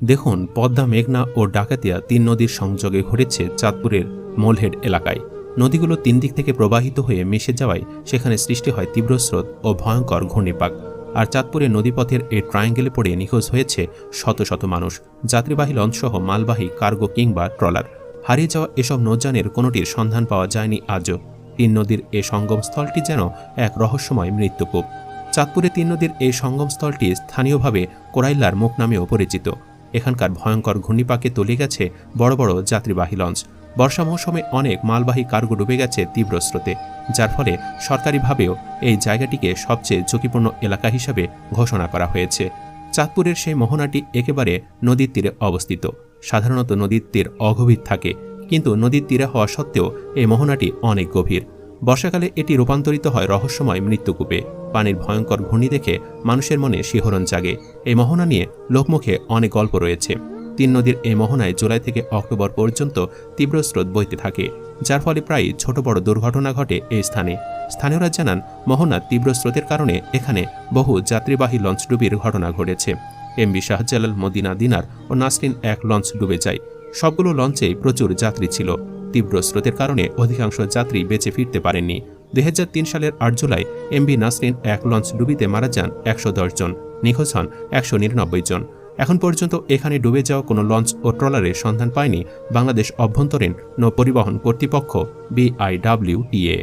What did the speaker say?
দেখুন, পদ্মা, মেঘনা ও ডাকাতিয়া ৩ নদীর সংযোগে ঘটেছে চাঁদপুরের মোলহেড এলাকায়। নদীগুলো ৩ দিক থেকে প্রবাহিত হয়ে মিশে যাওয়ায় সেখানে সৃষ্টি হয় তীব্র স্রোত ও ভয়ঙ্কর ঘূর্ণিপাক। আর চাঁদপুরের নদীপথের এই ট্রায়াঙ্গেলে পড়ে নিখোঁজ হয়েছে শত শত মানুষ, যাত্রীবাহী লঞ্চসহ মালবাহী কার্গো কিংবা ট্রলার। হারিয়ে যাওয়া এসব নৌযানের কোনোটির সন্ধান পাওয়া যায়নি আজও। ৩ নদীর এ সঙ্গমস্থলটি যেন এক রহস্যময় মৃত্যুকূপ। চাঁদপুরে ৩ নদীর এই সঙ্গমস্থলটি স্থানীয়ভাবে কোরাইল্লার মুখ নামেও পরিচিত। এখানকার ভয়ঙ্কর ঘূর্ণিপাকে তলিয়ে গেছে বড় বড় যাত্রীবাহী লঞ্চ। বর্ষা মৌসুমে অনেক মালবাহী কার্গো ডুবে গেছে তীব্র স্রোতে, যার ফলে সরকারিভাবেও এই জায়গাটিকে সবচেয়ে ঝুঁকিপূর্ণ এলাকা হিসেবে ঘোষণা করা হয়েছে। চাঁদপুরের সেই মোহনাটি একেবারে নদীর তীরে অবস্থিত। সাধারণত নদীর তীর অগভীর থাকে, কিন্তু নদীর তীরে হওয়া সত্ত্বেও এই মোহনাটি অনেক গভীর। বর্ষাকালে এটি রূপান্তরিত হয় রহস্যময় মৃত্যুকূপে। পানির ভয়ঙ্কর ঘূর্ণি দেখে মানুষের মনে শিহরণ জাগে। এই মোহনা নিয়ে লোকমুখে অনেক গল্প রয়েছে। ৩ নদীর এই মোহনায় জুলাই থেকে অক্টোবর পর্যন্ত তীব্র স্রোত বইতে থাকে, যার ফলে প্রায় ছোট বড় দুর্ঘটনা ঘটে এই স্থানে। স্থানীয়রা জানান, মোহনার তীব্র স্রোতের কারণে এখানে বহু যাত্রীবাহী লঞ্চ ডুবির ঘটনা ঘটেছে। এমবি শাহজালাল, মদিনা দিনার ও নাসরিন ১ লঞ্চ ডুবে যায়। সবগুলো লঞ্চেই প্রচুর যাত্রী ছিল। তীব্র স্রোতের কারণে অধিকাংশ যাত্রী বেঁচে ফিরতে পারেননি। ২০০৩ সালের ৮ জুলাই এমবি নাসরিন ১ লঞ্চ ডুবিতে মারা যান ১১০ জন, নিখোঁজ হন ১৯৯ জন। এখন পর্যন্ত এখানে ডুবে যাওয়া কোনো লঞ্চ ও ট্রলারের সন্ধান পায়নি বাংলাদেশ অভ্যন্তরীণ নৌ পরিবহন কর্তৃপক্ষ BIWTA।